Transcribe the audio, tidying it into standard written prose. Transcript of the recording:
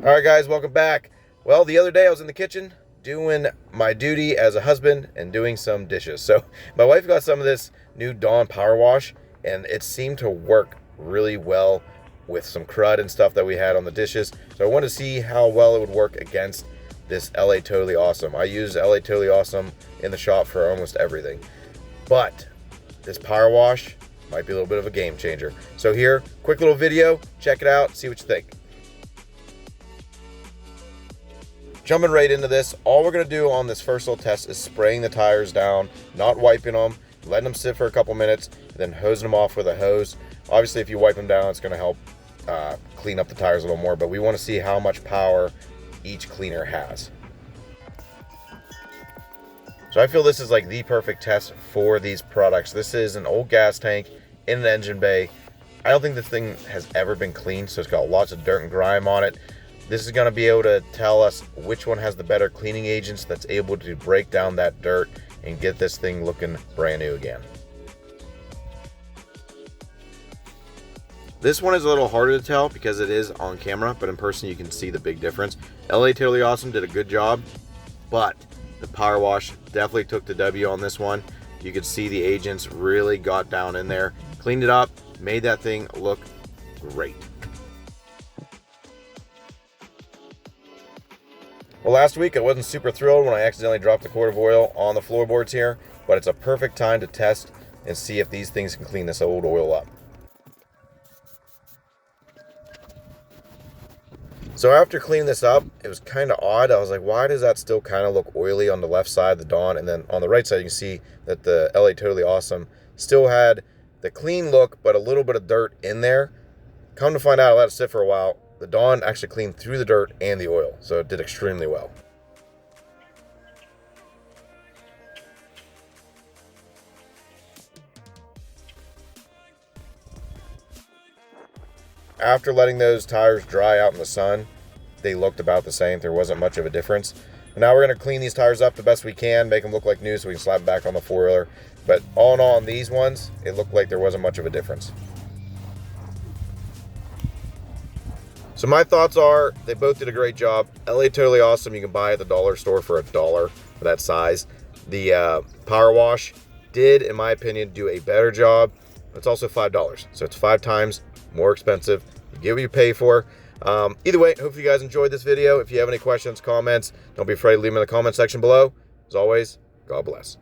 All right, guys, welcome back. Well, the other day I was in the kitchen doing my duty as a husband and doing some dishes. So my wife got some of this new Dawn Powerwash, and it seemed to work really well with some crud and stuff that we had on the dishes. So I wanted to see how well it would work against this LA Totally Awesome. I use LA Totally Awesome in the shop for almost everything. But this Powerwash might be a little bit of a game changer. So here, quick little video, check it out, see what you think. Jumping right into this, all we're going to do on this first little test is spraying the tires down, not wiping them, letting them sit for a couple minutes, and then hosing them off with a hose. Obviously, if you wipe them down, it's going to help clean up the tires a little more, but we want to see how much power each cleaner has. So I feel this is like the perfect test for these products. This is an old gas tank in an engine bay. I don't think this thing has ever been cleaned, so it's got lots of dirt and grime on it. This is going to be able to tell us which one has the better cleaning agents that's able to break down that dirt and get this thing looking brand new again. This one is a little harder to tell because it is on camera, but in person you can see the big difference. LA Totally Awesome did a good job, but the Powerwash definitely took the W on this one. You could see the agents really got down in there, cleaned it up, made that thing look great. Well, last week I wasn't super thrilled when I accidentally dropped a quart of oil on the floorboards here, but it's a perfect time to test and see if these things can clean this old oil up. So after cleaning this up, it was kind of odd. I was like, why does that still kind of look oily on the left side of the Dawn? And then on the right side, you can see that the LA Totally Awesome still had the clean look, but a little bit of dirt in there. Come to find out, I let it sit for a while. The Dawn actually cleaned through the dirt and the oil, so it did extremely well. After letting those tires dry out in the sun, they looked about the same. There wasn't much of a difference. And now we're going to clean these tires up the best we can, make them look like new so we can slap them back on the four-wheeler. But all in all, on these ones, it looked like there wasn't much of a difference. So my thoughts are, they both did a great job. LA Totally Awesome, you can buy at the dollar store for $1 for that size. The Powerwash did, in my opinion, do a better job. It's also $5, so it's 5 times more expensive. You get what you pay for. Either way, hopefully you guys enjoyed this video. If you have any questions, comments, don't be afraid to leave them in the comment section below. As always, God bless.